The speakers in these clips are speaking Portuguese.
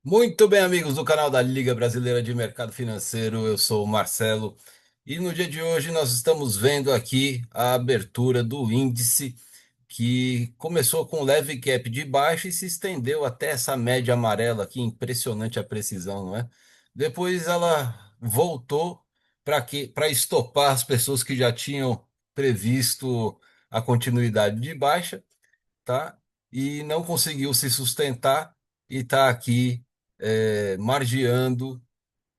Muito bem, amigos do canal da Liga Brasileira de Mercado Financeiro, eu sou o Marcelo e no dia de hoje nós estamos vendo aqui a abertura do índice que começou com um leve gap de baixa e se estendeu até essa média amarela aqui, impressionante a precisão, não é? Depois ela voltou para estopar as pessoas que já tinham previsto a continuidade de baixa, tá? E não conseguiu se sustentar e está aqui margeando,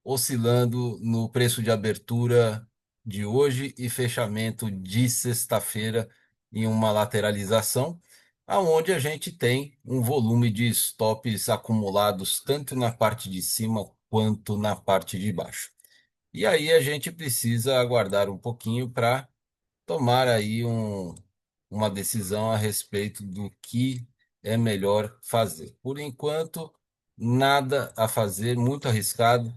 oscilando no preço de abertura de hoje e fechamento de sexta-feira em uma lateralização, aonde a gente tem um volume de stops acumulados tanto na parte de cima quanto na parte de baixo. E aí a gente precisa aguardar um pouquinho para tomar aí uma decisão a respeito do que é melhor fazer. Por enquanto, nada a fazer, muito arriscado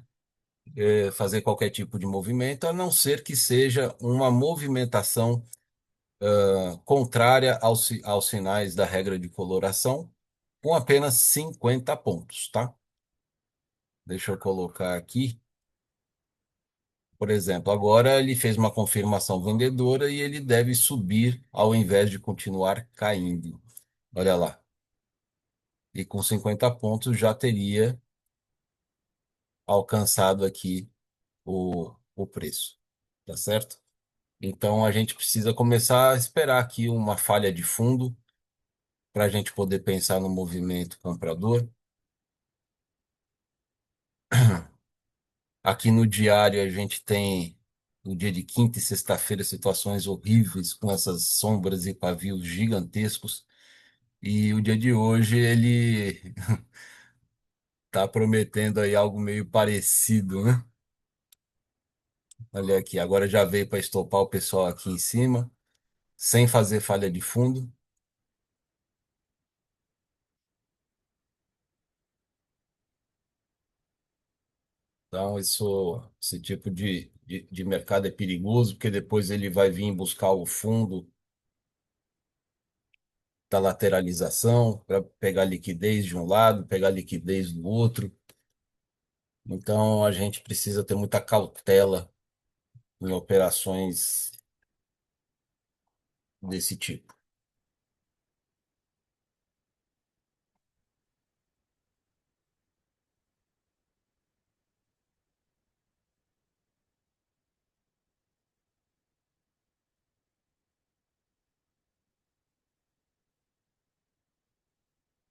fazer qualquer tipo de movimento, a não ser que seja uma movimentação contrária aos sinais da regra de coloração, com apenas 50 pontos, tá? Deixa eu colocar aqui. Por exemplo, agora ele fez uma confirmação vendedora e ele deve subir ao invés de continuar caindo. Olha lá. E com 50 pontos já teria alcançado aqui o preço. Tá certo? Então a gente precisa começar a esperar aqui uma falha de fundo para a gente poder pensar no movimento comprador. Aqui no diário a gente tem no dia de quinta e sexta-feira situações horríveis com essas sombras e pavios gigantescos. E o dia de hoje ele está prometendo aí algo meio parecido, né? Olha aqui, agora já veio para estopar o pessoal aqui em cima, sem fazer falha de fundo. Então, esse tipo de mercado é perigoso, porque depois ele vai vir buscar o fundo da lateralização para pegar liquidez de um lado, pegar liquidez do outro. Então, a gente precisa ter muita cautela em operações desse tipo.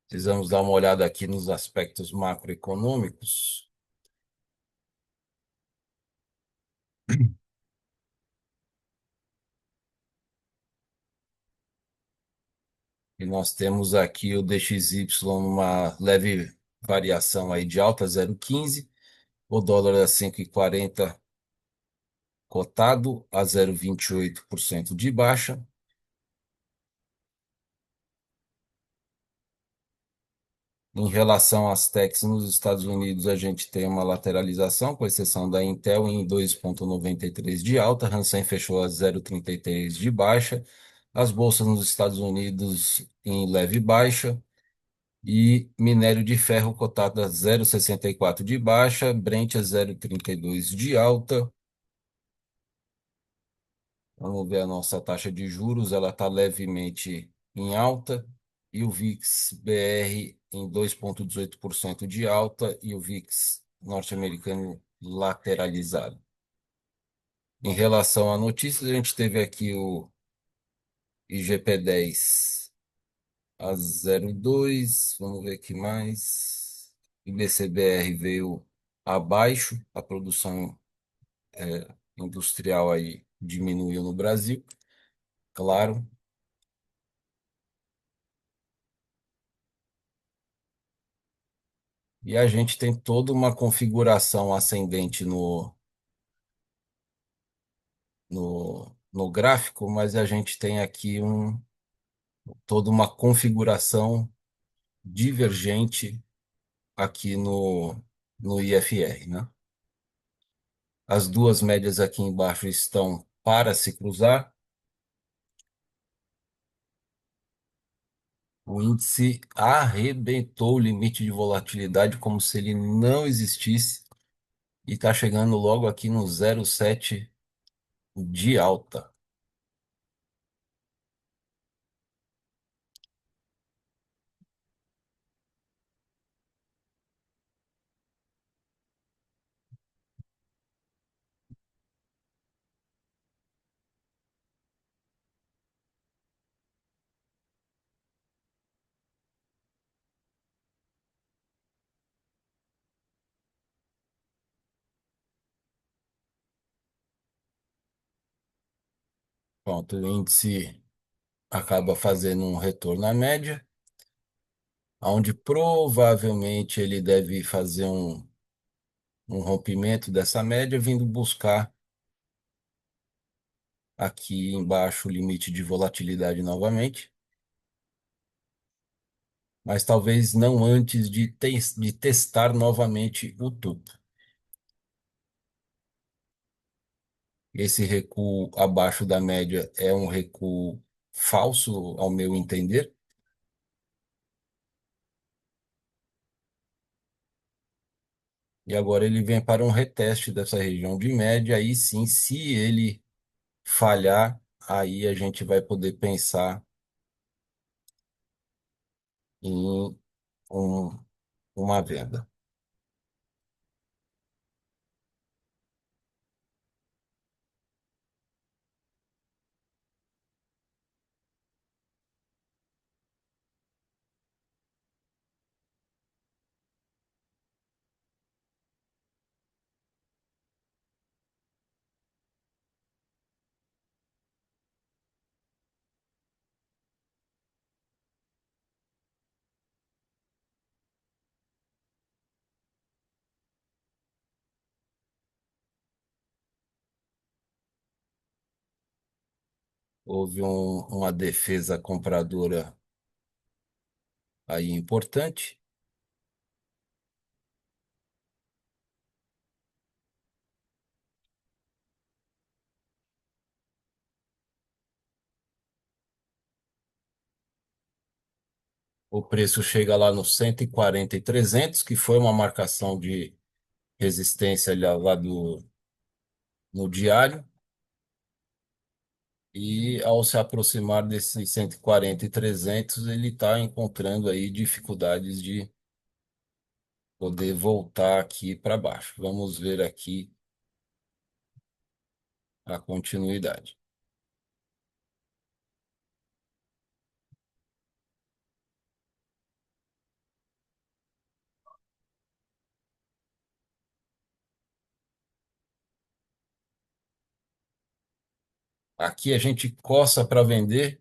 Precisamos dar uma olhada aqui nos aspectos macroeconômicos. E nós temos aqui o DXY numa leve variação aí de alta, 0,15. O dólar a 5,40 cotado a 0,28% de baixa. Em relação às techs nos Estados Unidos, a gente tem uma lateralização, com exceção da Intel, em 2,93 de alta. Hansen fechou a 0,33 de baixa. As bolsas nos Estados Unidos em leve baixa. E minério de ferro cotado a 0,64 de baixa. Brent a 0,32 de alta. Vamos ver a nossa taxa de juros, ela está levemente em alta, e o VIX BR em 2,18% de alta, e o VIX norte-americano lateralizado. Em relação a notícias, a gente teve aqui o IGP-10 a 0,2, vamos ver aqui mais. IBCBR veio abaixo, a produção industrial aí diminuiu no Brasil, claro. E a gente tem toda uma configuração ascendente no gráfico, mas a gente tem aqui toda uma configuração divergente aqui no IFR, né? As duas médias aqui embaixo estão para se cruzar, O índice arrebentou o limite de volatilidade como se ele não existisse e está chegando logo aqui no 0,7 de alta. Pronto, o índice acaba fazendo um retorno à média, onde provavelmente ele deve fazer um rompimento dessa média, vindo buscar aqui embaixo o limite de volatilidade novamente, mas talvez não antes de testar novamente o topo. Esse recuo abaixo da média é um recuo falso, ao meu entender. E agora ele vem para um reteste dessa região de média. Aí sim, se ele falhar, aí a gente vai poder pensar em um- uma venda. Houve uma defesa compradora aí importante. O preço chega lá no 140,300, que foi uma marcação de resistência lá no diário. E ao se aproximar desses 140,300, ele está encontrando aí dificuldades de poder voltar aqui para baixo. Vamos ver aqui a continuidade. Aqui a gente coça para vender.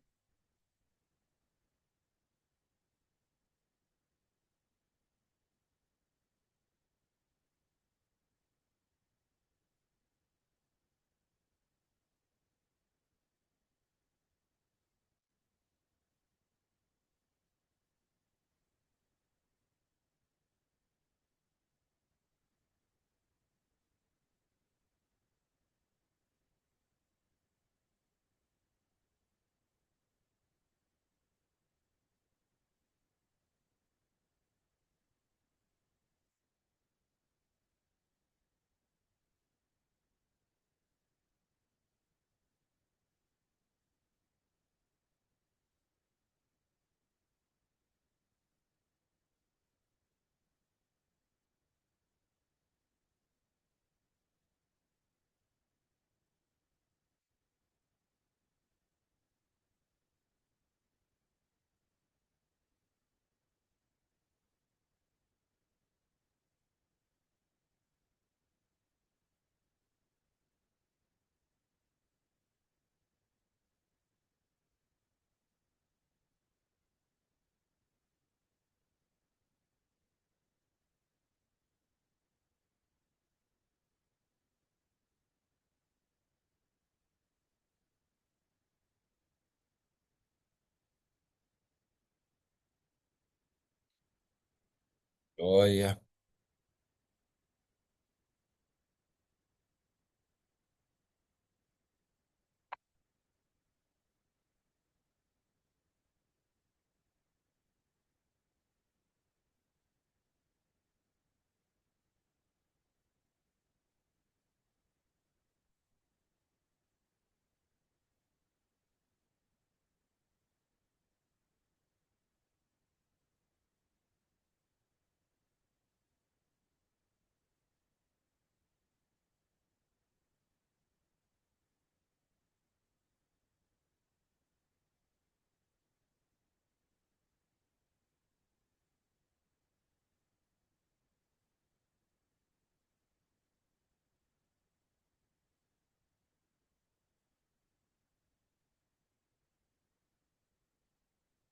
Olha,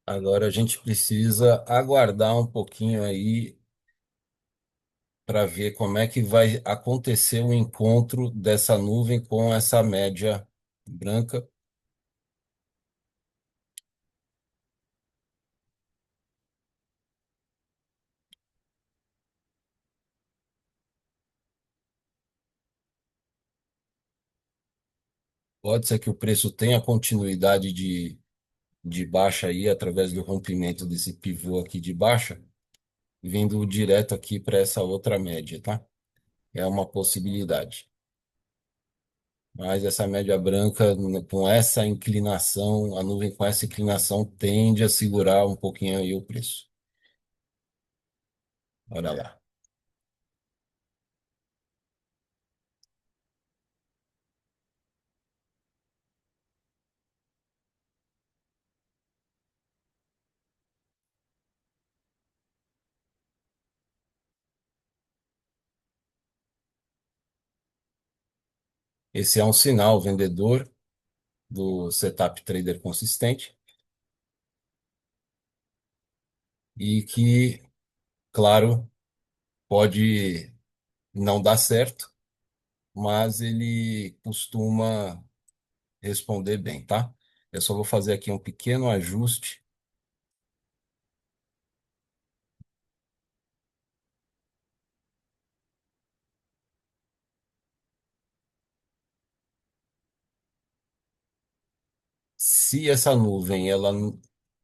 Agora a gente precisa aguardar um pouquinho aí para ver como é que vai acontecer o encontro dessa nuvem com essa média branca. Pode ser que o preço tenha continuidade de baixa aí através do rompimento desse pivô aqui de baixa, vindo direto aqui para essa outra média, tá? É uma possibilidade. Mas essa média branca, com essa inclinação, a nuvem com essa inclinação tende a segurar um pouquinho aí o preço. Olha lá. Esse é um sinal vendedor do setup trader consistente e que, claro, pode não dar certo, mas ele costuma responder bem, tá? Eu só vou fazer aqui um pequeno ajuste. Se essa nuvem ela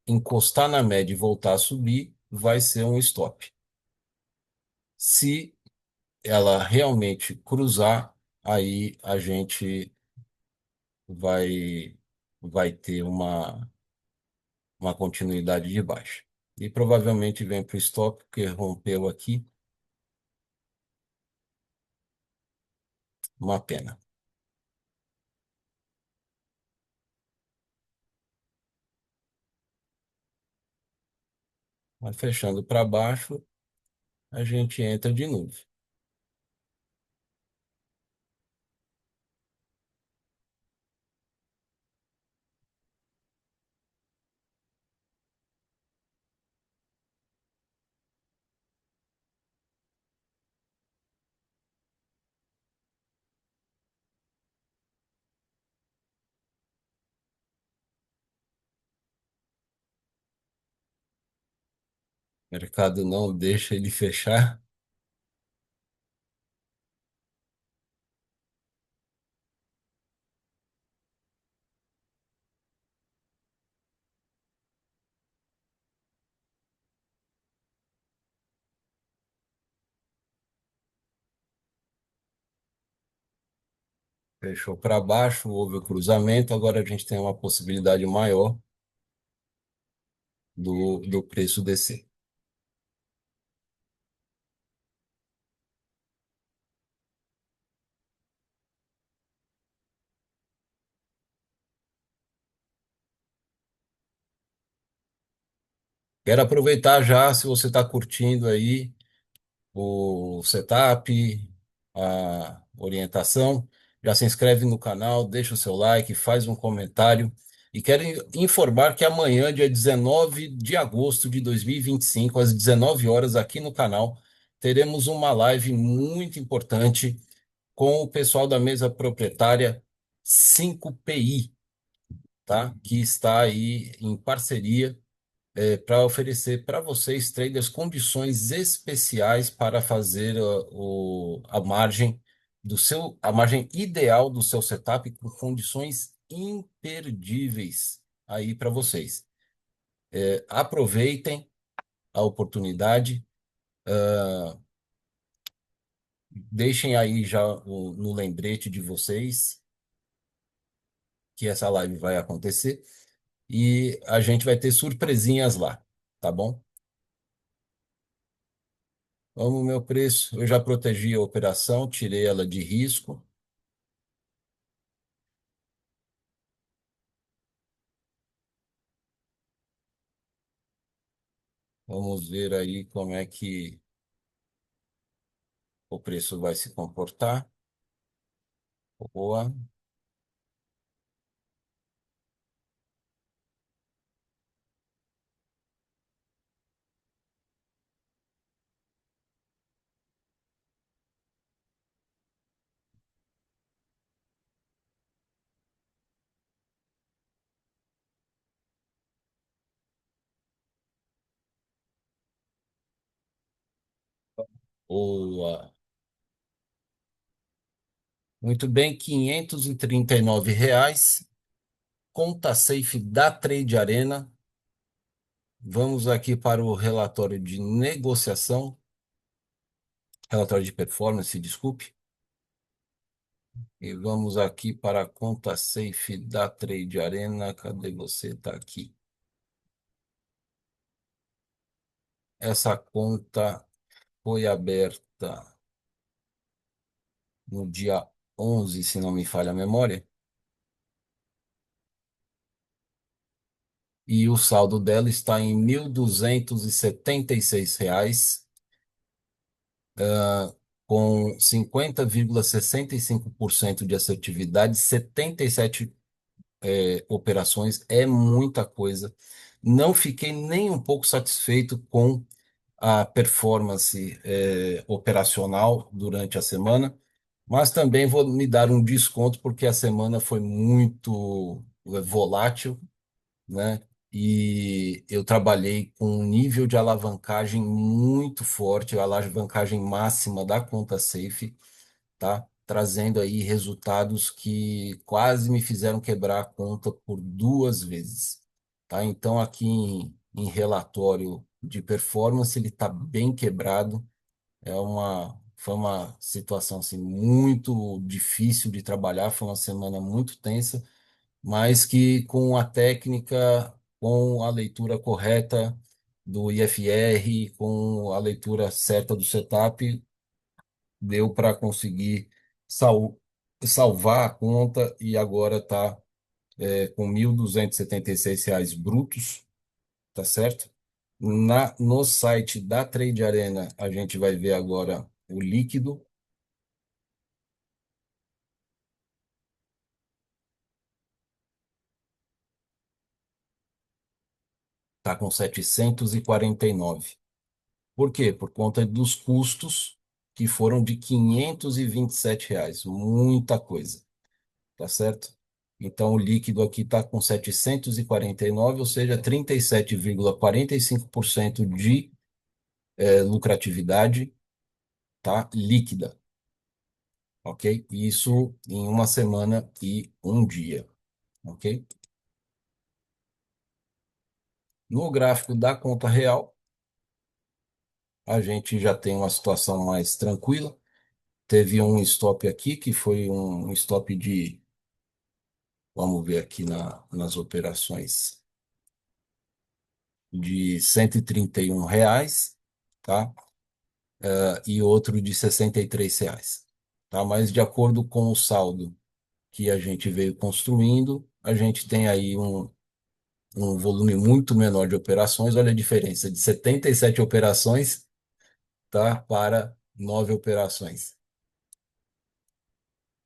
encostar na média e voltar a subir, vai ser um stop. Se ela realmente cruzar, aí a gente vai vai ter uma continuidade de baixa. E provavelmente vem para o stop, porque rompeu aqui, uma pena. Mas fechando para baixo, a gente entra de novo. O mercado não deixa ele fechar. Fechou para baixo, houve o cruzamento, agora a gente tem uma possibilidade maior do preço descer. Quero aproveitar já, se você está curtindo aí o setup, a orientação, já se inscreve no canal, deixa o seu like, faz um comentário. E quero informar que amanhã, dia 19 de agosto de 2025, às 19 horas, aqui no canal, teremos uma live muito importante com o pessoal da mesa proprietária 5PI, tá? Que está aí em parceria para oferecer para vocês, traders, condições especiais para fazer a margem a margem ideal do seu setup com condições imperdíveis aí para vocês. Aproveitem a oportunidade, deixem aí já no lembrete de vocês que essa live vai acontecer e a gente vai ter surpresinhas lá, tá bom? Vamos, meu preço. Eu já protegi a operação, tirei ela de risco. Vamos ver aí como é que o preço vai se comportar. Boa. Boa. Muito bem, R$ 539. Conta safe da Trade Arena. Vamos aqui para o relatório de negociação, relatório de performance, desculpe. E vamos aqui para a conta safe da Trade Arena. Cadê você? Está aqui. Essa conta foi aberta no dia 11, se não me falha a memória, e o saldo dela está em R$ 1.276, com 50,65% de assertividade, 77 operações, é muita coisa. Não fiquei nem um pouco satisfeito com a performance operacional durante a semana, mas também vou me dar um desconto porque a semana foi muito volátil, né? E eu trabalhei com um nível de alavancagem muito forte, a alavancagem máxima da conta Safe, tá? Trazendo aí resultados que quase me fizeram quebrar a conta por duas vezes, tá? Então, aqui em relatório de performance, ele está bem quebrado. Foi uma situação assim, muito difícil de trabalhar, foi uma semana muito tensa, mas que com a técnica, com a leitura correta do IFR, com a leitura certa do setup, deu para conseguir sal- salvar a conta e agora está com R$ 1.276 brutos, tá certo? No site da Trade Arena, a gente vai ver agora o líquido, está com 749. Por quê? Por conta dos custos que foram de R$ 527. Muita coisa, tá certo? Então, o líquido aqui está com 749, ou seja, 37,45% de lucratividade, tá? Líquida, ok? Isso em uma semana e um dia, ok? No gráfico da conta real, a gente já tem uma situação mais tranquila. Teve um stop aqui, que foi um stop de, vamos ver aqui nas operações, de R$ 131, tá? E outro de R$ 63, tá? Mas de acordo com o saldo que a gente veio construindo, a gente tem aí um volume muito menor de operações. Olha a diferença, de 77 operações, tá? Para 9 operações.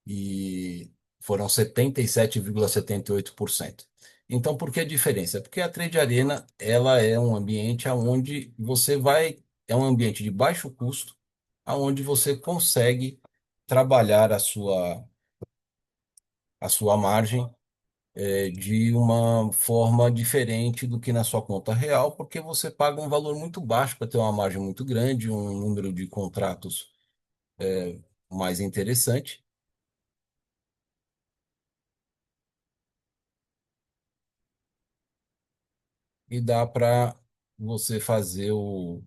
E foram 77,78%. Então, por que a diferença? Porque a Trade Arena, ela é um ambiente onde você vai, é um ambiente de baixo custo, onde você consegue trabalhar a sua margem de uma forma diferente do que na sua conta real, porque você paga um valor muito baixo para ter uma margem muito grande, um número de contratos mais interessante, e dá para você fazer os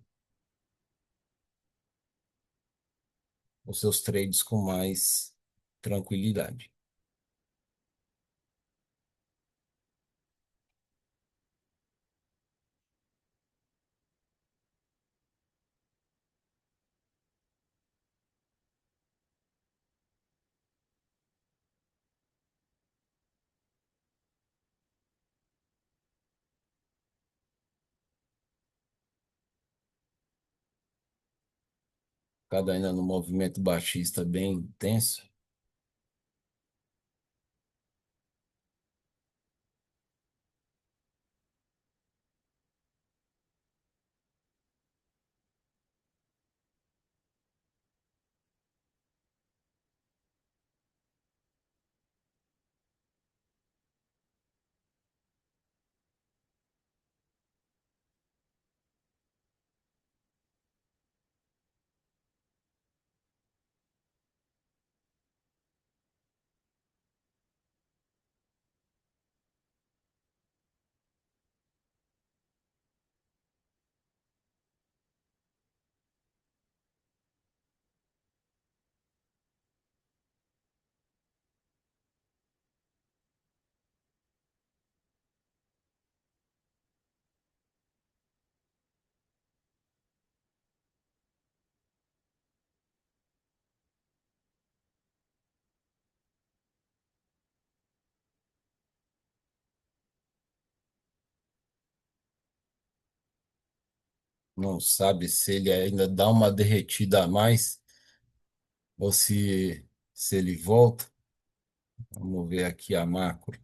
seus trades com mais tranquilidade. Cada ainda no movimento baixista bem intenso. Não sabe se ele ainda dá uma derretida a mais ou se ele volta. Vamos ver aqui a macro.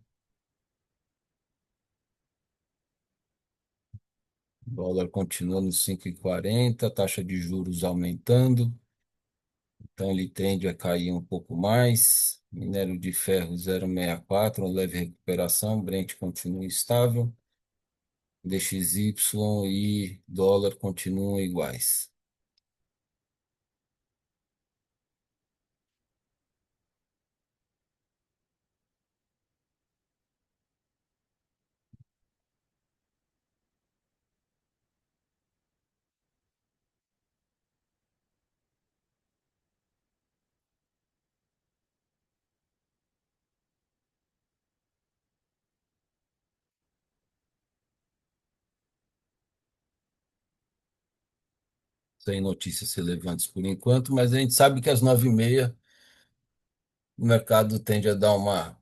O dólar continua no 5,40, taxa de juros aumentando, então ele tende a cair um pouco mais. Minério de ferro 0,64, uma leve recuperação. Brent continua estável. DXY e dólar continuam iguais. Sem notícias relevantes por enquanto, mas a gente sabe que às 9h30 o mercado tende a dar uma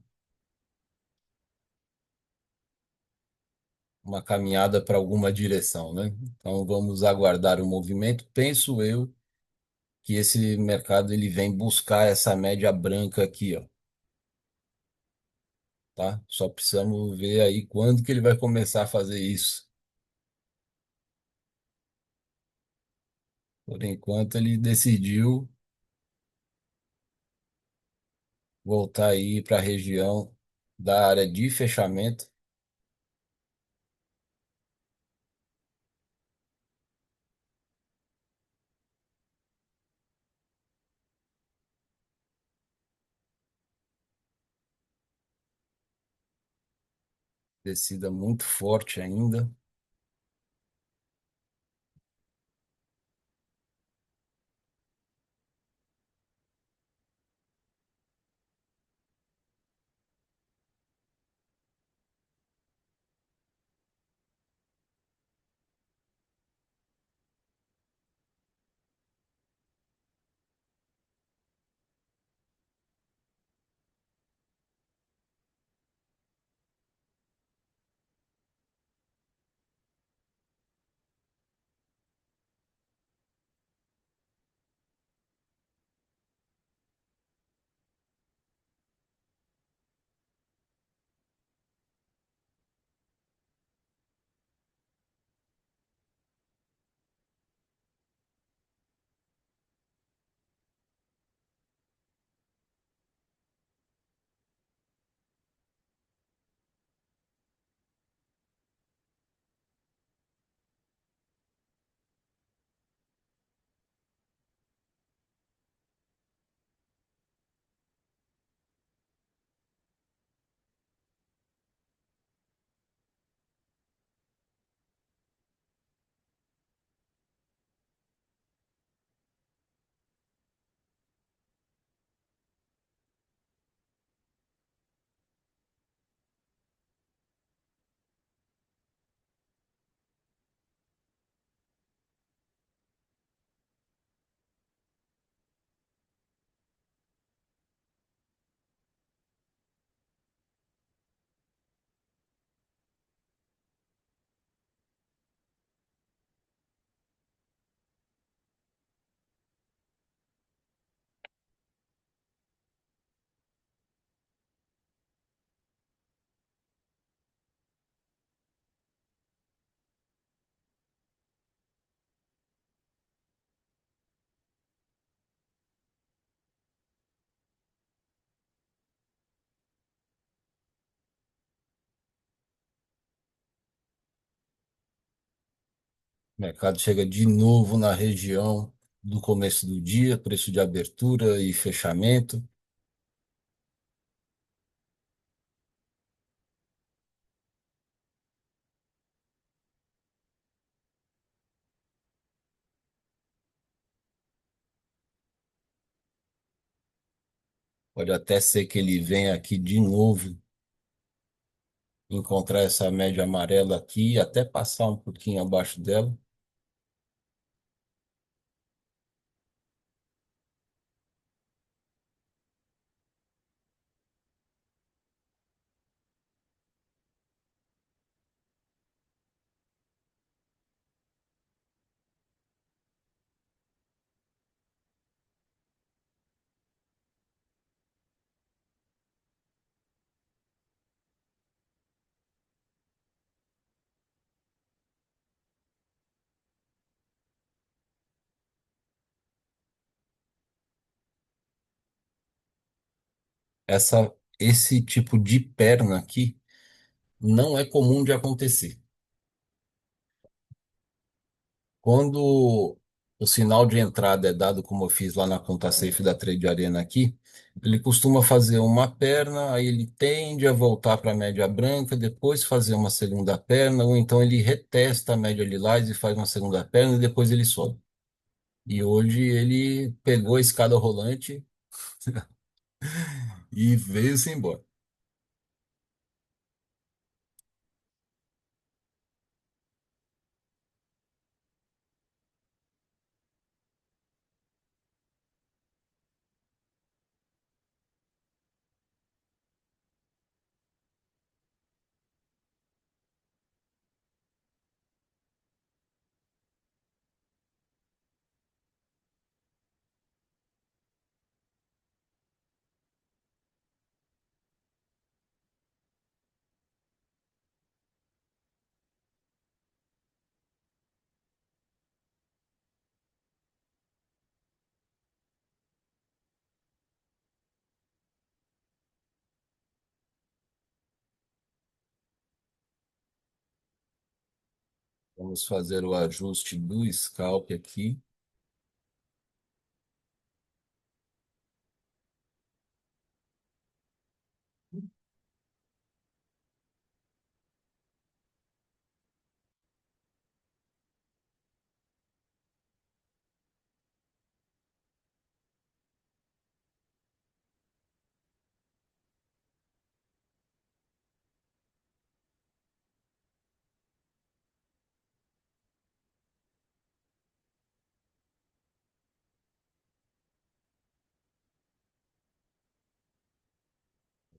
caminhada para alguma direção, né? Então vamos aguardar o movimento. Penso eu que esse mercado ele vem buscar essa média branca aqui, ó, tá? Só precisamos ver aí quando que ele vai começar a fazer isso. Por enquanto ele decidiu voltar aí para a região da área de fechamento, descida muito forte ainda. O mercado chega de novo na região do começo do dia, preço de abertura e fechamento. Pode até ser que ele venha aqui de novo encontrar essa média amarela aqui, até passar um pouquinho abaixo dela. esse tipo de perna aqui não é comum de acontecer. Quando o sinal de entrada é dado, como eu fiz lá na conta safe da Trade Arena aqui, ele costuma fazer uma perna, aí ele tende a voltar para a média branca, depois fazer uma segunda perna, ou então ele retesta a média lilás e faz uma segunda perna e depois ele sobe. E hoje ele pegou a escada rolante e veio-se embora. Vamos fazer o ajuste do scalp aqui.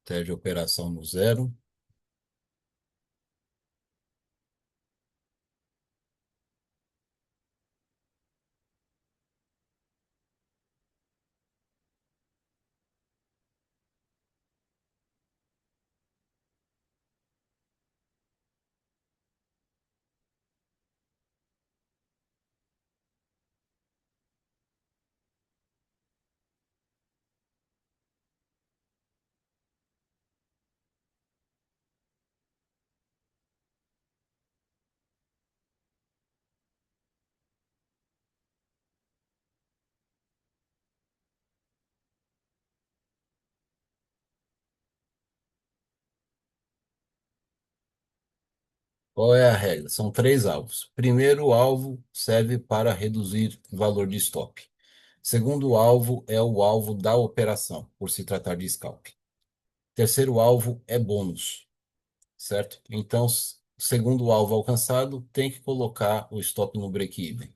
Protege a operação no zero. Qual é a regra? São três alvos. Primeiro alvo serve para reduzir o valor de stop. Segundo alvo é o alvo da operação, por se tratar de scalp. Terceiro alvo é bônus, certo? Então, segundo alvo alcançado, tem que colocar o stop no break-even.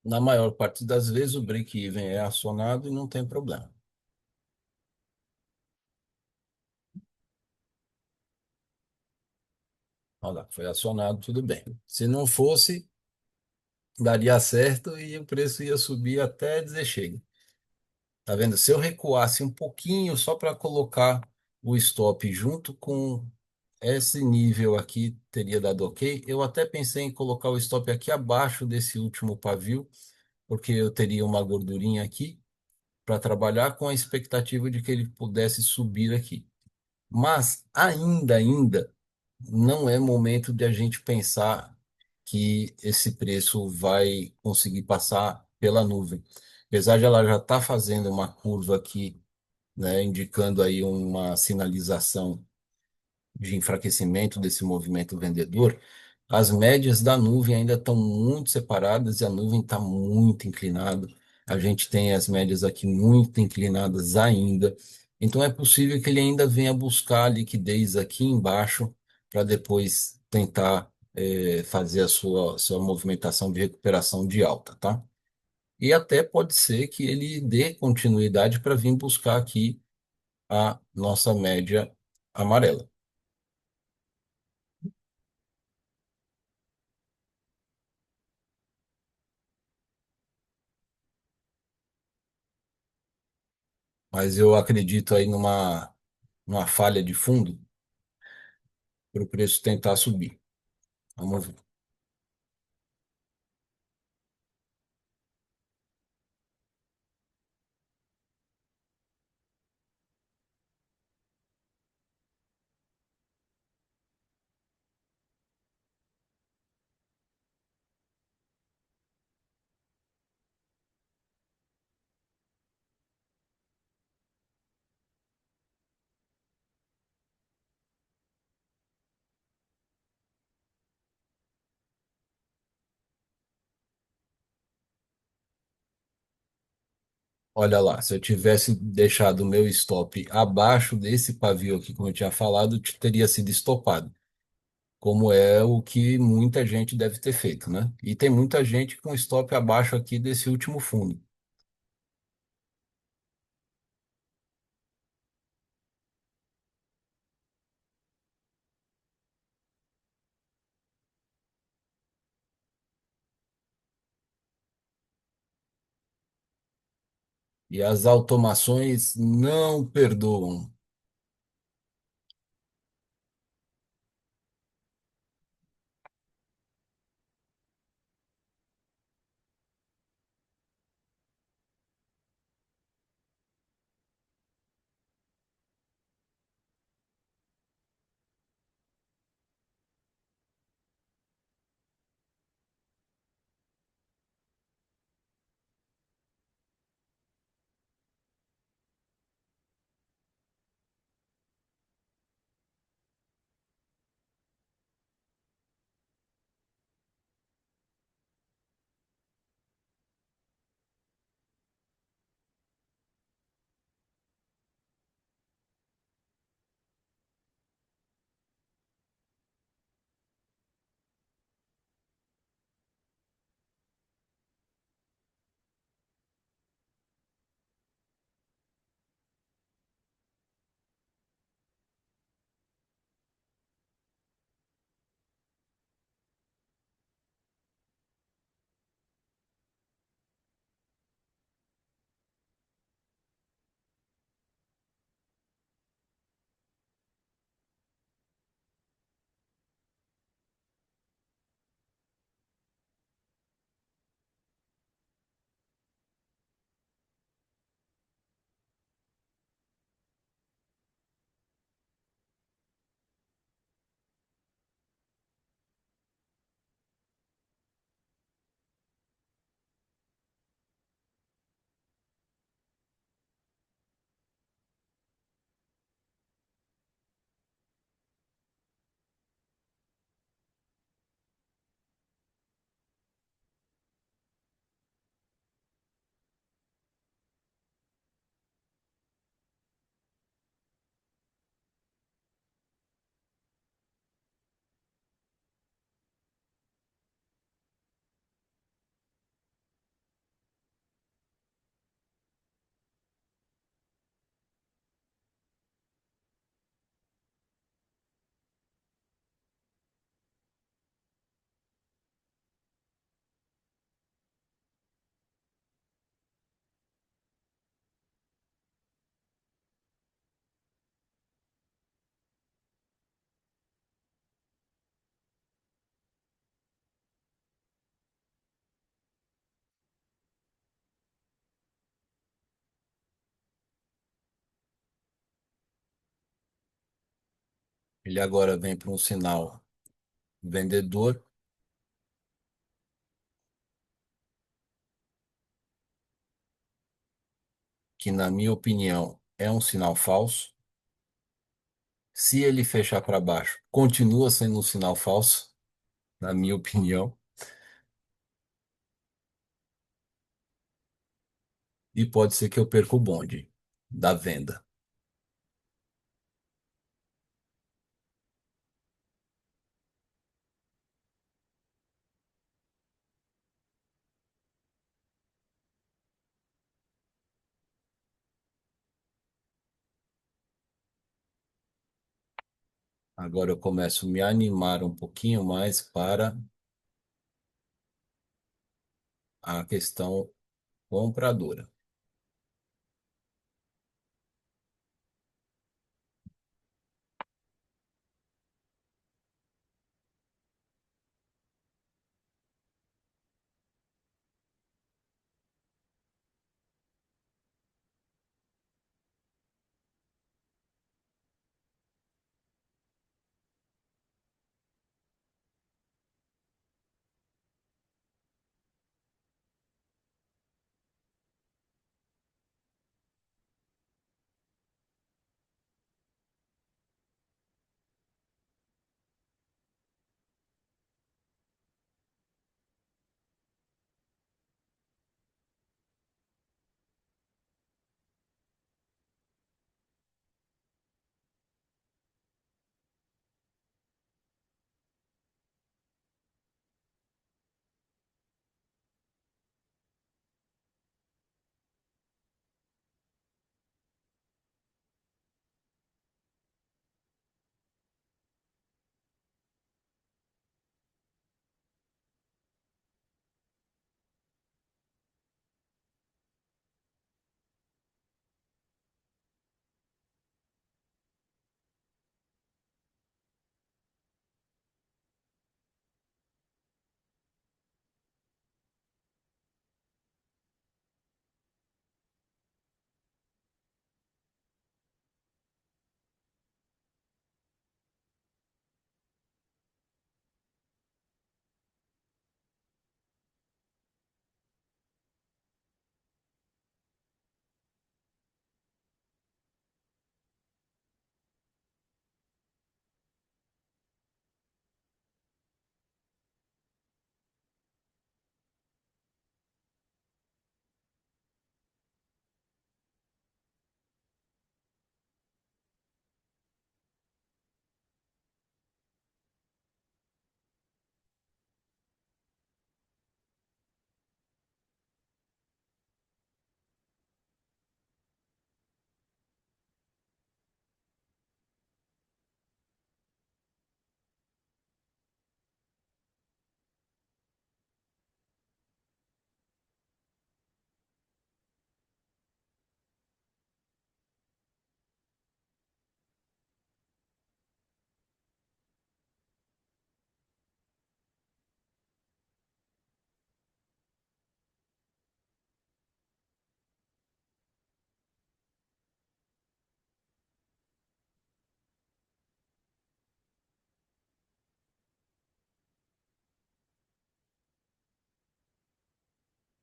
Na maior parte das vezes, o break-even é acionado e não tem problema. Olha lá, foi acionado, tudo bem. Se não fosse, daria certo e o preço ia subir até dizer chega. Tá vendo? Se eu recuasse um pouquinho só para colocar o stop junto com esse nível aqui, teria dado ok. Eu até pensei em colocar o stop aqui abaixo desse último pavio, porque eu teria uma gordurinha aqui para trabalhar com a expectativa de que ele pudesse subir aqui. Mas ainda não é momento de a gente pensar que esse preço vai conseguir passar pela nuvem. Apesar de ela já estar fazendo uma curva aqui, né, indicando aí uma sinalização de enfraquecimento desse movimento vendedor, as médias da nuvem ainda estão muito separadas e a nuvem está muito inclinada. A gente tem as médias aqui muito inclinadas ainda. Então é possível que ele ainda venha buscar a liquidez aqui embaixo para depois tentar fazer a sua movimentação de recuperação de alta, tá? E até pode ser que ele dê continuidade para vir buscar aqui a nossa média amarela. mas eu acredito aí numa falha de fundo para o preço tentar subir. Vamos ver. Olha lá, se eu tivesse deixado o meu stop abaixo desse pavio aqui, como eu tinha falado, teria sido estopado, como é o que muita gente deve ter feito, né? E tem muita gente com stop abaixo aqui desse último fundo. E as automações não perdoam. Ele agora vem para um sinal vendedor, que na minha opinião é um sinal falso. Se ele fechar para baixo, continua sendo um sinal falso, na minha opinião, e pode ser que eu perca o bonde da venda. Agora eu começo a me animar um pouquinho mais para a questão compradora.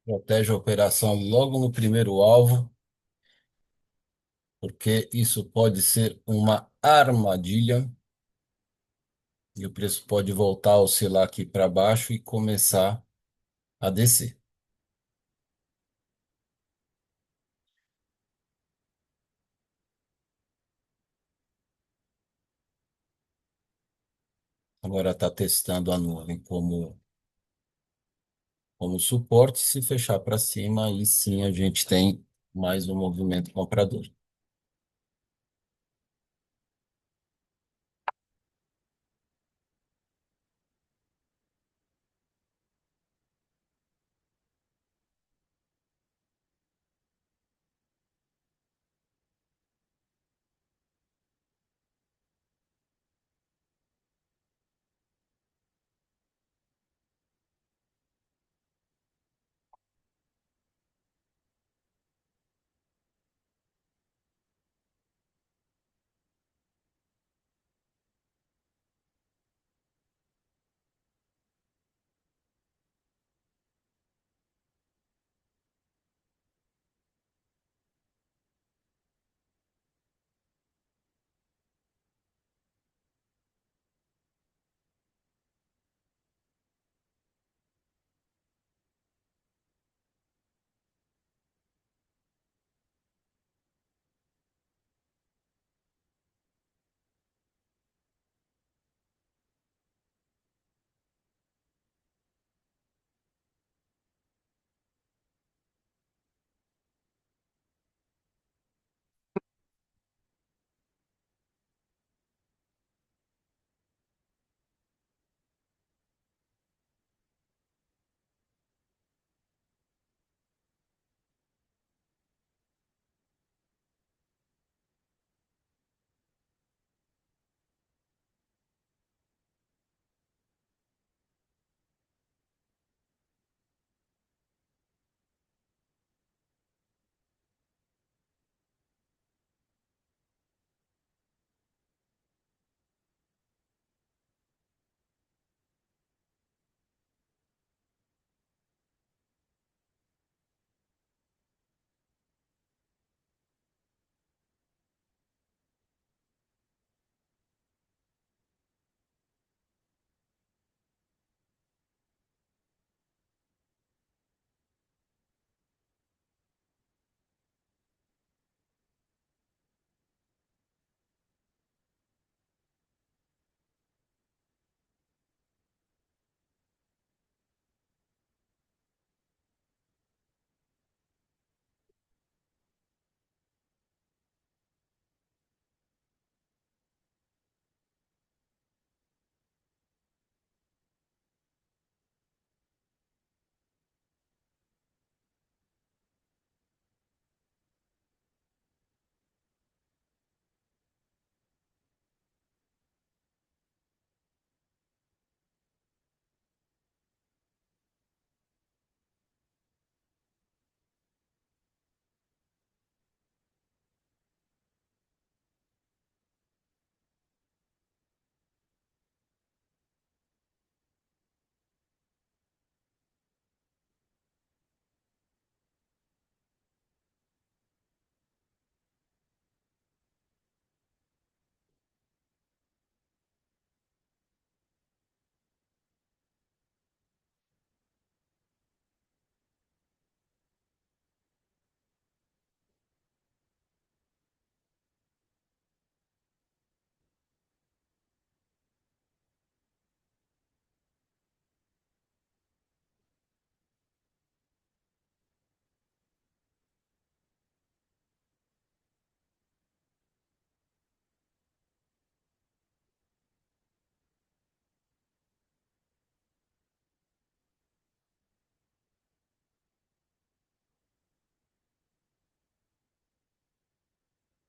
Protege a operação logo no primeiro alvo, porque isso pode ser uma armadilha e o preço pode voltar a oscilar aqui para baixo e começar a descer. Agora está testando a nuvem como suporte. Se fechar para cima, aí sim a gente tem mais um movimento comprador.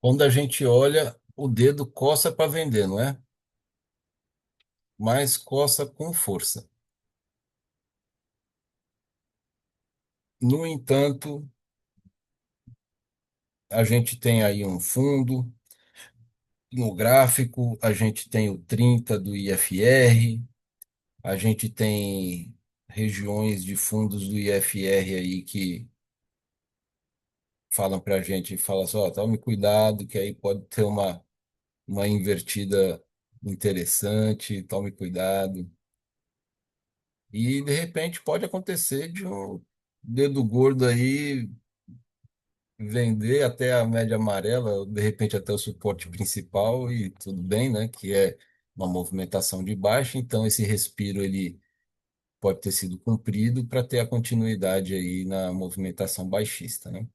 Quando a gente olha, o dedo coça para vender, não é? Mas coça com força. No entanto, a gente tem aí um fundo, no gráfico, a gente tem o 30 do IFR, a gente tem regiões de fundos do IFR aí que falam para a gente, falam assim, ó, tome cuidado, que aí pode ter uma invertida interessante, tome cuidado. E de repente pode acontecer de um dedo gordo aí vender até a média amarela, de repente até o suporte principal e tudo bem, né? Que é uma movimentação de baixa, então esse respiro ele pode ter sido cumprido para ter a continuidade aí na movimentação baixista, né?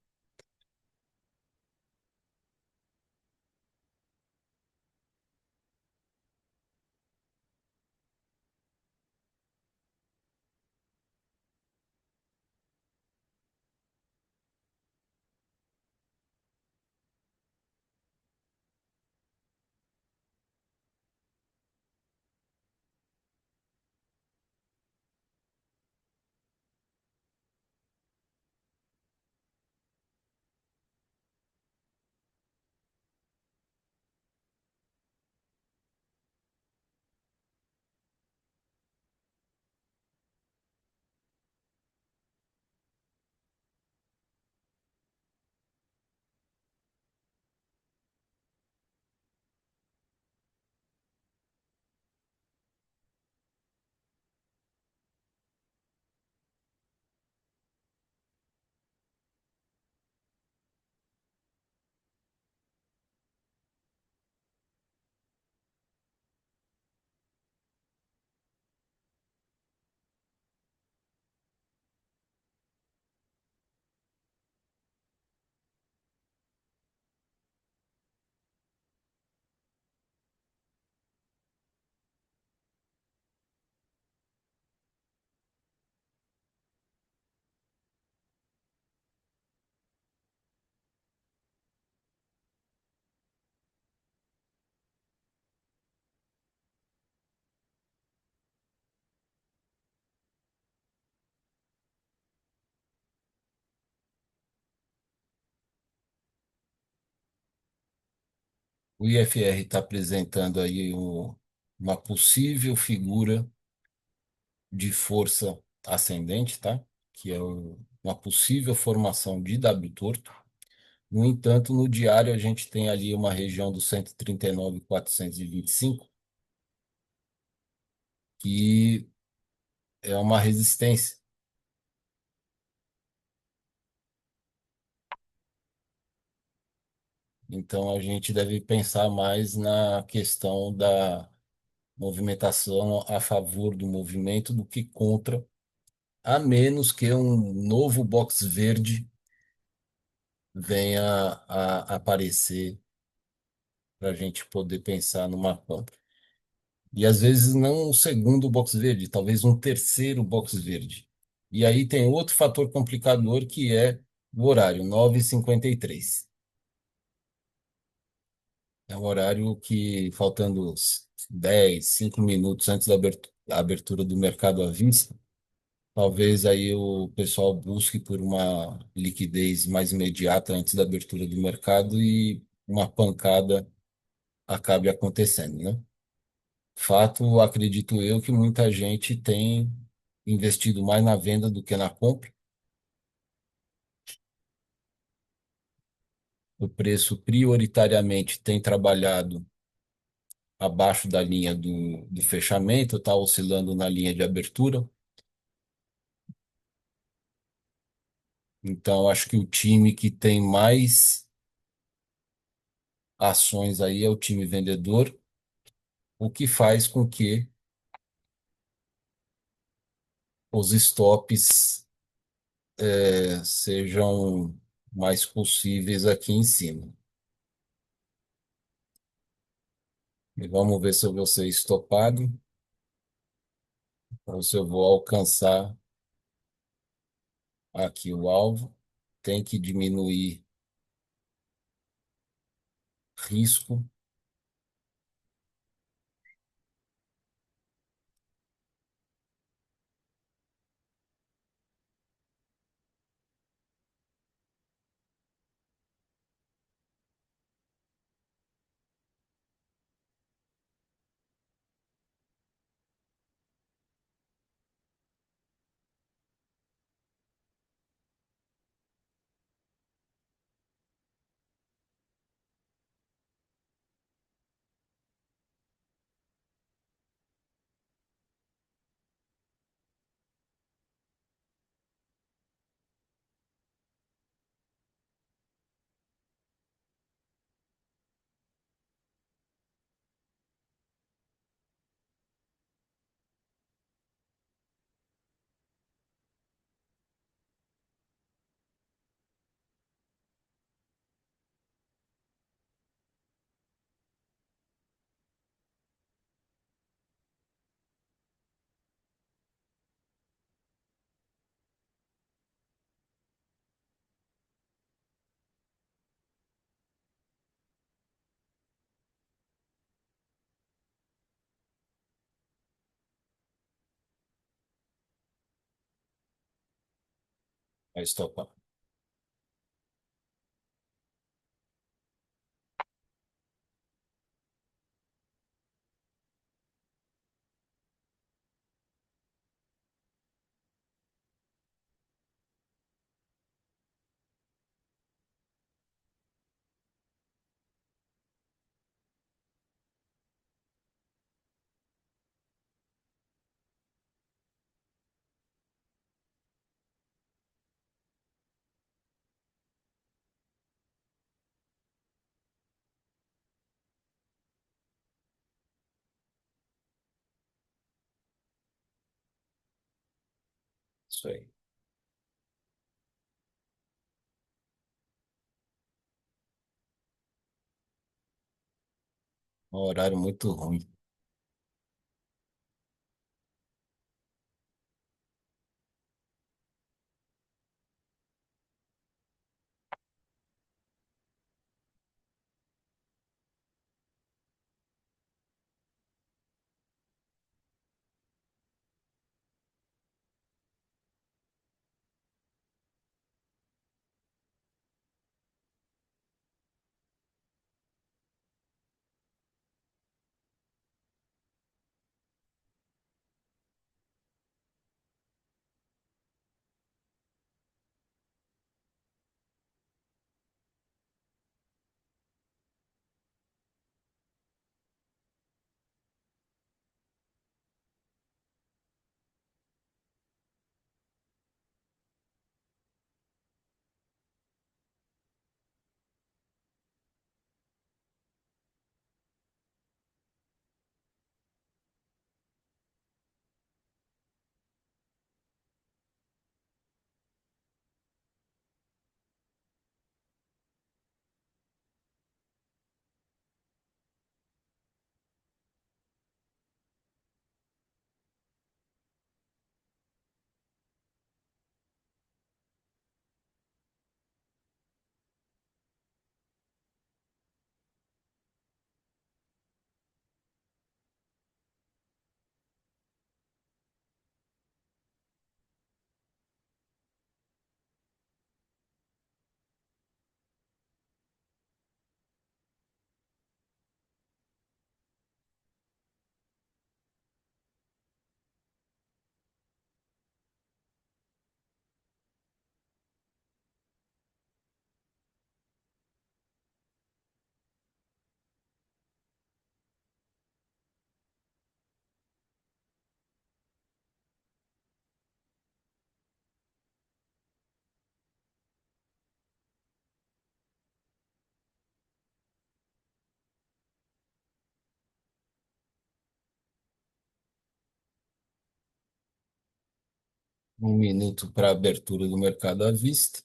O IFR está apresentando aí uma possível figura de força ascendente, tá? Que é uma possível formação de W torto. No entanto, no diário a gente tem ali uma região do 139,425, que é uma resistência. Então a gente deve pensar mais na questão da movimentação a favor do movimento do que contra, a menos que um novo box verde venha a aparecer para a gente poder pensar numa compra. E às vezes não um segundo box verde, talvez um terceiro box verde. E aí tem outro fator complicador que é o horário, 9h53. É um horário que, faltando 10, 5 minutos antes da abertura do mercado à vista, talvez aí o pessoal busque por uma liquidez mais imediata antes da abertura do mercado e uma pancada acabe acontecendo, né? Fato, acredito eu, que muita gente tem investido mais na venda do que na compra. O preço prioritariamente tem trabalhado abaixo da linha do fechamento, está oscilando na linha de abertura. Então, acho que o time que tem mais ações aí é o time vendedor, o que faz com que os stops sejam mais possíveis aqui em cima. E vamos ver se eu vou ser estopado ou se eu vou alcançar aqui o alvo. Tem que diminuir risco. Vai estopar. Isso aí. Um horário muito ruim. Um minuto para abertura do mercado à vista.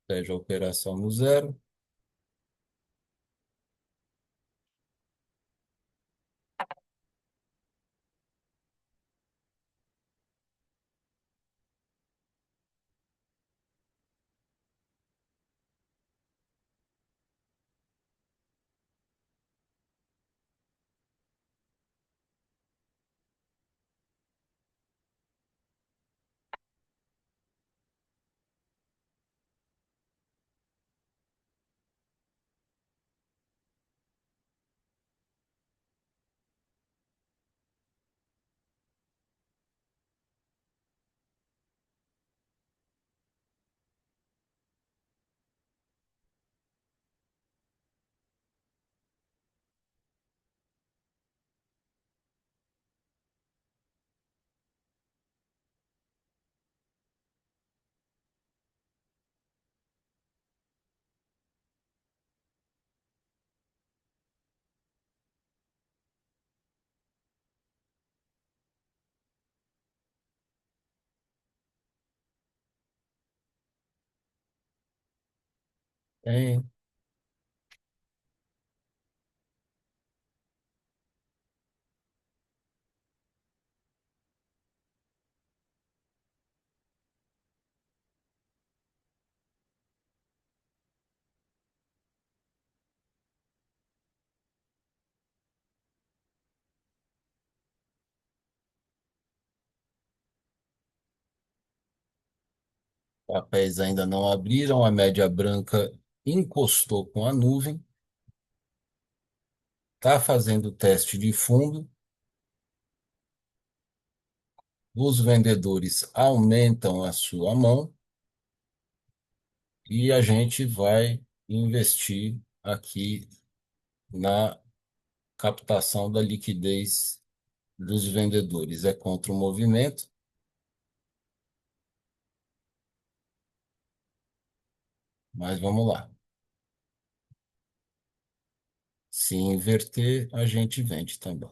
Fecha a operação no zero. É, papéis ainda não abriram, a média branca encostou com a nuvem, está fazendo o teste de fundo, os vendedores aumentam a sua mão e a gente vai investir aqui na captação da liquidez dos vendedores. É contra o movimento, mas vamos lá. Se inverter, a gente vende também.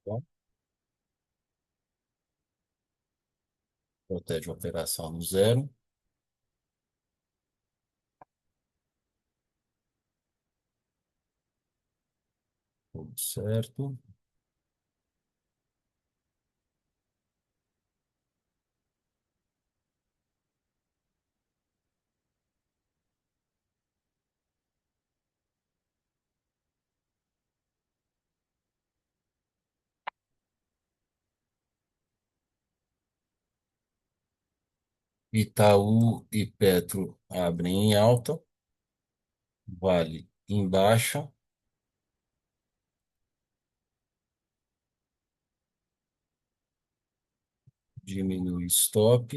Bom, protege a operação no zero, tudo certo. Itaú e Petro abrem em alta, Vale em baixa, diminui stop,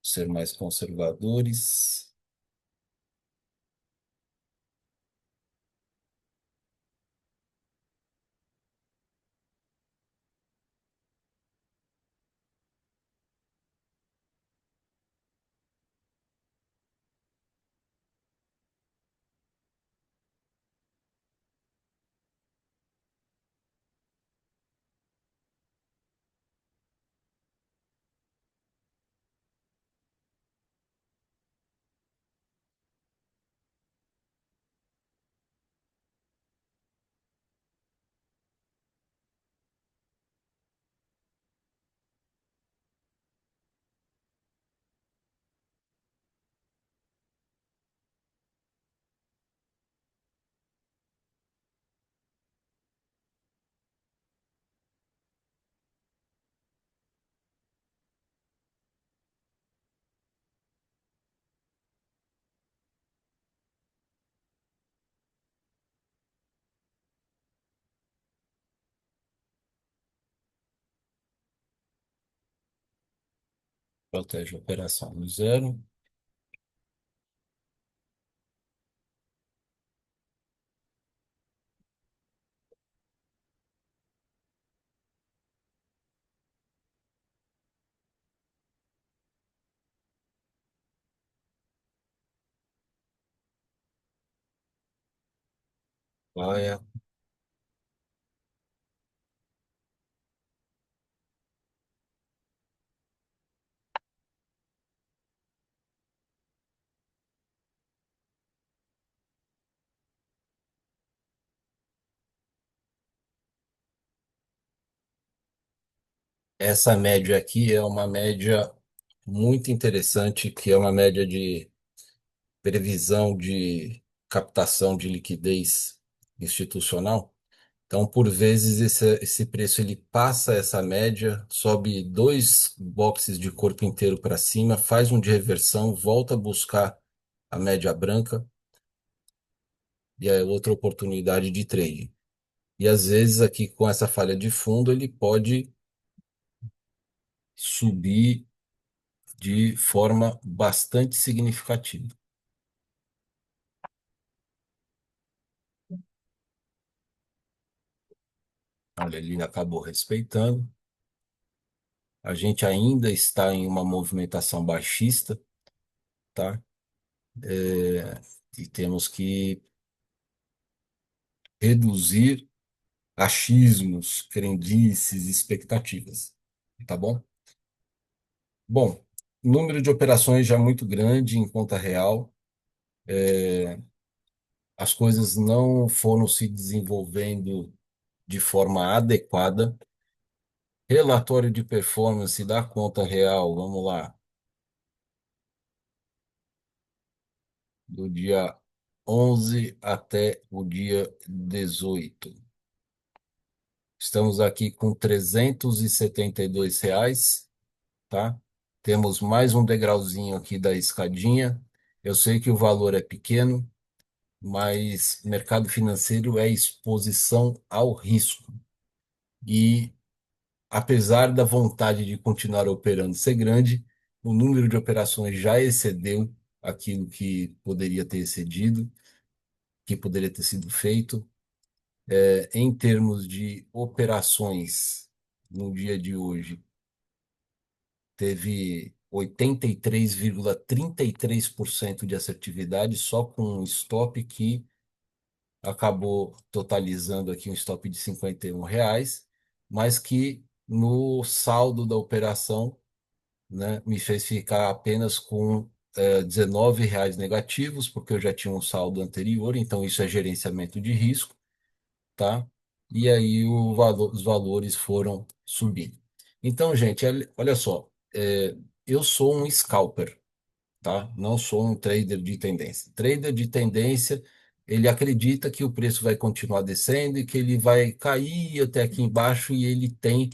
ser mais conservadores, protege a operação no zero. Olha, essa média aqui é uma média muito interessante, que é uma média de previsão de captação de liquidez institucional. Então, por vezes, esse preço ele passa essa média, sobe dois boxes de corpo inteiro para cima, faz um de reversão, volta a buscar a média branca e é outra oportunidade de trade. E às vezes, aqui com essa falha de fundo, ele pode subir de forma bastante significativa. Olha, ele acabou respeitando. A gente ainda está em uma movimentação baixista, tá? E temos que reduzir achismos, crendices, expectativas, tá bom? Bom, número de operações já muito grande em conta real, as coisas não foram se desenvolvendo de forma adequada. Relatório de performance da conta real, vamos lá, do dia 11 até o dia 18. Estamos aqui com R$ 372, tá? Temos mais um degrauzinho aqui da escadinha. Eu sei que o valor é pequeno, mas mercado financeiro é exposição ao risco. E apesar da vontade de continuar operando ser grande, o número de operações já excedeu aquilo que poderia ter excedido, que poderia ter sido feito. Em termos de operações, no dia de hoje, teve 83,33% de assertividade, só com um stop que acabou totalizando aqui um stop de R$ 51, mas que no saldo da operação, né, me fez ficar apenas com R$ 19 negativos, porque eu já tinha um saldo anterior, então isso é gerenciamento de risco, tá? E aí os valores foram subindo. Então, gente, olha só, eu sou um scalper, tá? Não sou um trader de tendência. Trader de tendência, ele acredita que o preço vai continuar descendo e que ele vai cair até aqui embaixo e ele tem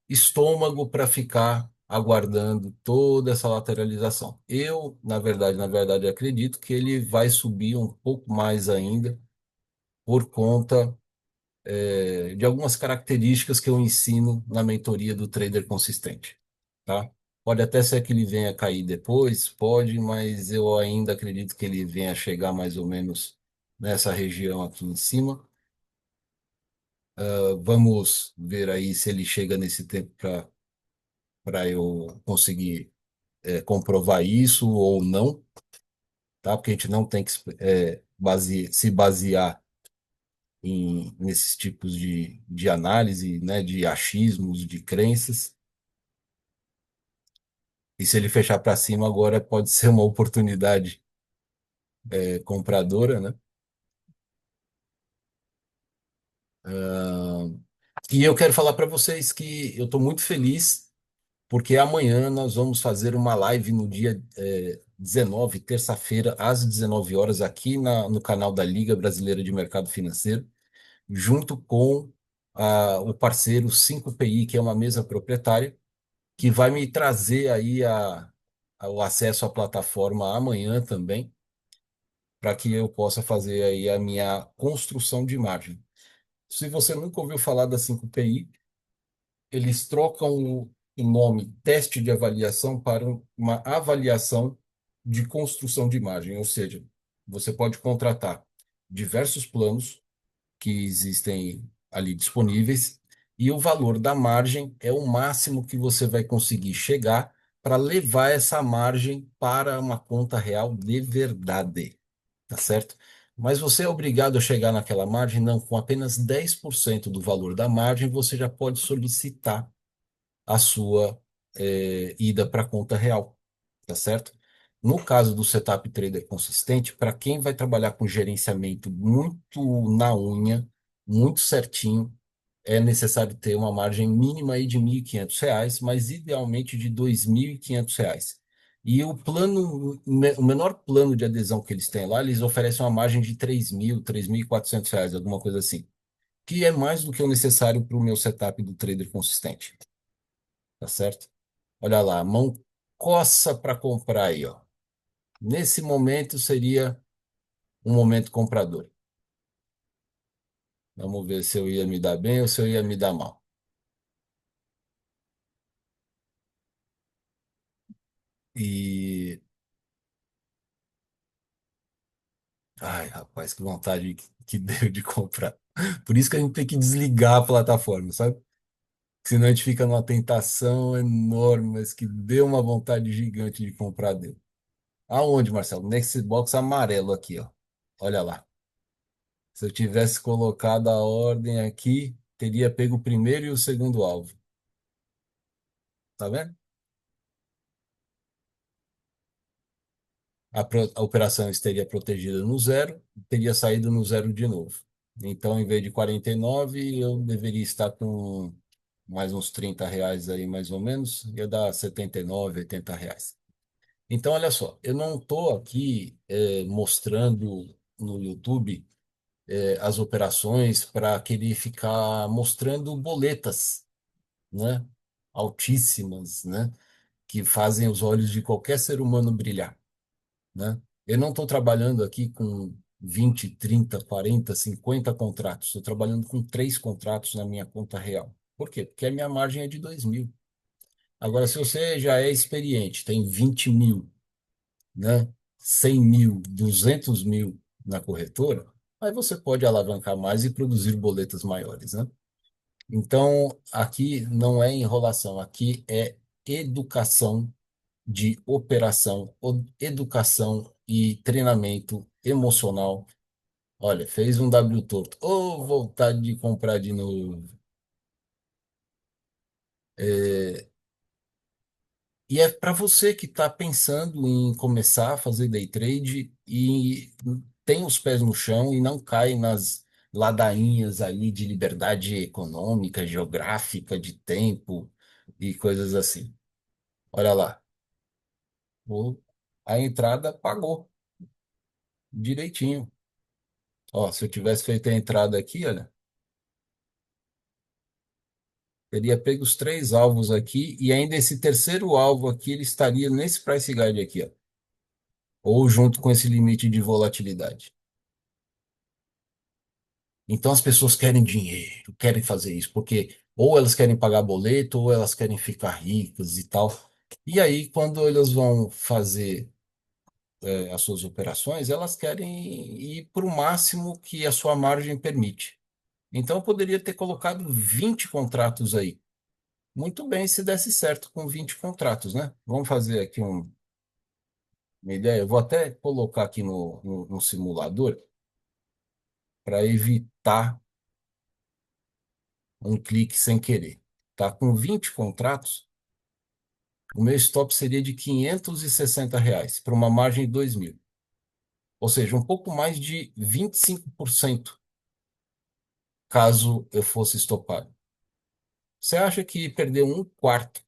estômago para ficar aguardando toda essa lateralização. Eu, na verdade, acredito que ele vai subir um pouco mais ainda por conta de algumas características que eu ensino na mentoria do trader consistente, tá? Pode até ser que ele venha cair depois, pode, mas eu ainda acredito que ele venha chegar mais ou menos nessa região aqui em cima. Vamos ver aí se ele chega nesse tempo para eu conseguir comprovar isso ou não, tá? Porque a gente não tem que se basear nesses tipos de análise, né, de achismos, de crenças. E se ele fechar para cima agora, pode ser uma oportunidade compradora, né? Ah, e eu quero falar para vocês que eu estou muito feliz porque amanhã nós vamos fazer uma live no dia 19, terça-feira, às 19 horas, aqui no canal da Liga Brasileira de Mercado Financeiro, junto com o parceiro 5PI, que é uma mesa proprietária, que vai me trazer aí o acesso à plataforma amanhã também, para que eu possa fazer aí a minha construção de margem. Se você nunca ouviu falar da 5PI, eles trocam o nome teste de avaliação para uma avaliação de construção de margem, ou seja, você pode contratar diversos planos que existem ali disponíveis e o valor da margem é o máximo que você vai conseguir chegar para levar essa margem para uma conta real de verdade, tá certo? Mas você é obrigado a chegar naquela margem? Não, com apenas 10% do valor da margem, você já pode solicitar a sua ida para a conta real, tá certo? No caso do setup trader consistente, para quem vai trabalhar com gerenciamento muito na unha, muito certinho, é necessário ter uma margem mínima aí de R$ 1.500, mas idealmente de R$ 2.500. E o plano, o menor plano de adesão que eles têm lá, eles oferecem uma margem de 3.000, R$ 3.400, alguma coisa assim, que é mais do que o necessário para o meu setup do trader consistente, tá certo? Olha lá, a mão coça para comprar aí, ó. Nesse momento seria um momento comprador. Vamos ver se eu ia me dar bem ou se eu ia me dar mal. E ai, rapaz, que vontade que deu de comprar. Por isso que a gente tem que desligar a plataforma, sabe? Senão a gente fica numa tentação enorme, mas que deu uma vontade gigante de comprar dele. Aonde, Marcelo? Nesse box amarelo aqui, ó. Olha lá. Se eu tivesse colocado a ordem aqui, teria pego o primeiro e o segundo alvo. Tá vendo? A operação estaria protegida no zero, teria saído no zero de novo. Então, em vez de 49, eu deveria estar com mais uns R$ 30 aí, mais ou menos, ia dar 79, R$ 80. Então, olha só, eu não estou aqui mostrando no YouTube as operações para querer ficar mostrando boletas, né? Altíssimas, né? Que fazem os olhos de qualquer ser humano brilhar, né? Eu não estou trabalhando aqui com 20, 30, 40, 50 contratos. Estou trabalhando com três contratos na minha conta real. Por quê? Porque a minha margem é de 2.000. Agora, se você já é experiente, tem 20.000, né? 100.000, 200.000 na corretora, aí você pode alavancar mais e produzir boletas maiores, né? Então, aqui não é enrolação, aqui é educação de operação, educação e treinamento emocional. Olha, fez um W torto. Ô, vontade de comprar de novo. É, e é para você que está pensando em começar a fazer day trade e tem os pés no chão e não cai nas ladainhas aí de liberdade econômica, geográfica, de tempo e coisas assim. Olha lá, o- a entrada pagou direitinho. Ó, se eu tivesse feito a entrada aqui, olha, teria pego os três alvos aqui e ainda esse terceiro alvo aqui, ele estaria nesse price guide aqui, ó, ou junto com esse limite de volatilidade. Então as pessoas querem dinheiro, querem fazer isso, porque ou elas querem pagar boleto, ou elas querem ficar ricas e tal. E aí, quando elas vão fazer as suas operações, elas querem ir para o máximo que a sua margem permite. Então, eu poderia ter colocado 20 contratos aí. Muito bem, se desse certo com 20 contratos, né? Vamos fazer aqui uma ideia. Eu vou até colocar aqui no simulador para evitar um clique sem querer. Tá? Com 20 contratos, o meu stop seria de R$ 560 para uma margem de 2.000. Ou seja, um pouco mais de 25% caso eu fosse estopado. Você acha que perder um quarto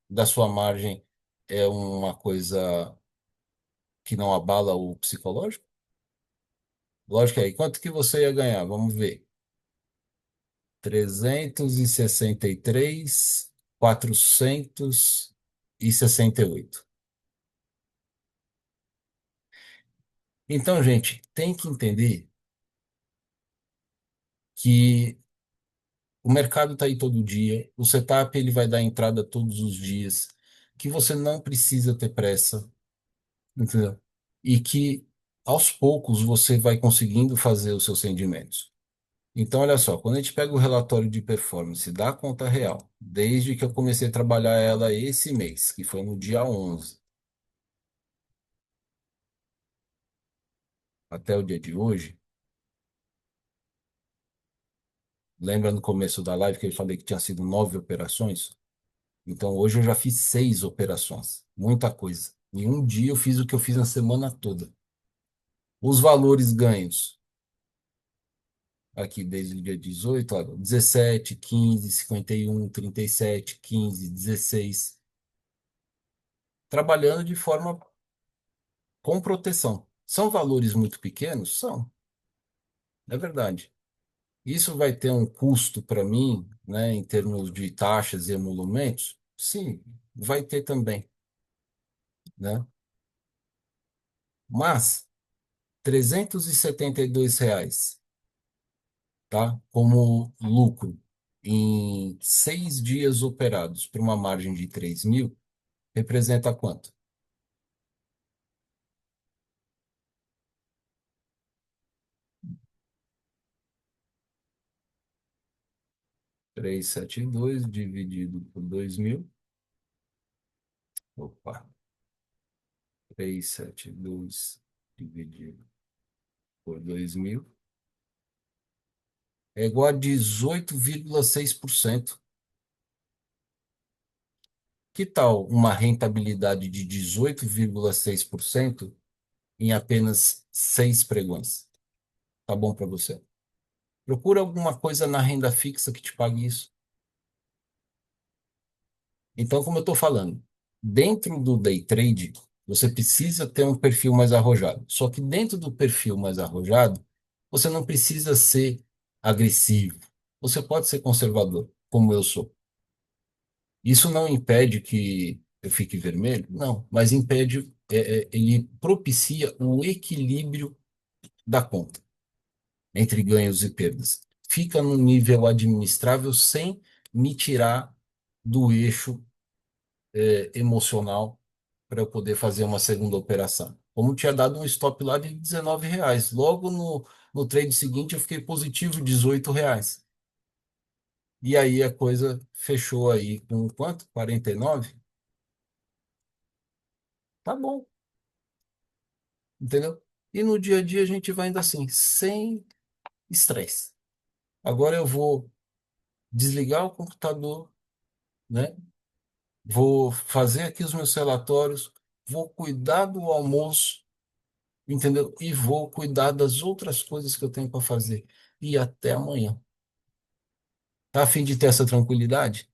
da sua margem é uma coisa que não abala o psicológico? Lógico aí. Quanto que você ia ganhar? Vamos ver. 363, 468. Então, gente, tem que entender que o mercado está aí todo dia, o setup ele vai dar entrada todos os dias, que você não precisa ter pressa, entendeu? E que aos poucos você vai conseguindo fazer os seus rendimentos. Então, olha só, quando a gente pega o relatório de performance da conta real, desde que eu comecei a trabalhar ela esse mês, que foi no dia 11, até o dia de hoje, lembra no começo da live que eu falei que tinha sido 9 operações? Então hoje eu já fiz 6 operações. Muita coisa. Em um dia eu fiz o que eu fiz na semana toda. Os valores ganhos aqui desde o dia 18, olha, 17, 15, 51, 37, 15, 16. Trabalhando de forma com proteção. São valores muito pequenos? São, é verdade. Isso vai ter um custo para mim, né, em termos de taxas e emolumentos? Sim, vai ter também, né? Mas R$ 372, tá? Como lucro em 6 dias operados para uma margem de 3.000, representa quanto? 372 dividido por 2.000. Opa, 372 dividido por 2.000 é igual a 18,6%. Que tal uma rentabilidade de 18,6% em apenas 6 pregões? Tá bom para você? Procura alguma coisa na renda fixa que te pague isso. Então, como eu estou falando, dentro do day trade, você precisa ter um perfil mais arrojado. Só que dentro do perfil mais arrojado, você não precisa ser agressivo. Você pode ser conservador, como eu sou. Isso não impede que eu fique vermelho? Não, mas impede, ele propicia o equilíbrio da conta entre ganhos e perdas. Fica num nível administrável sem me tirar do eixo, emocional para eu poder fazer uma segunda operação. Como tinha dado um stop lá de R$ 19. Logo no trade seguinte eu fiquei positivo R$ 18. E aí a coisa fechou aí com quanto? 49. Tá bom, entendeu? E no dia a dia a gente vai indo assim, sem estresse. Agora eu vou desligar o computador, né? Vou fazer aqui os meus relatórios, vou cuidar do almoço, entendeu? E vou cuidar das outras coisas que eu tenho para fazer. E até amanhã. Tá a fim de ter essa tranquilidade?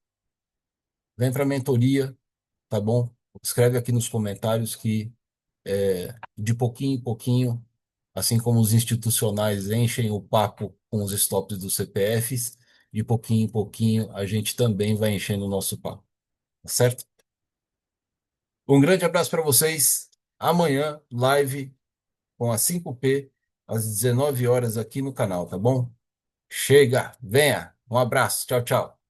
Vem para a mentoria, tá bom? Escreve aqui nos comentários que de pouquinho em pouquinho, assim como os institucionais enchem o papo com os stops dos CPFs, de pouquinho em pouquinho a gente também vai enchendo o nosso papo, tá certo? Um grande abraço para vocês. Amanhã, live com a 5P, às 19 horas aqui no canal, tá bom? Chega, venha. Um abraço. Tchau, tchau.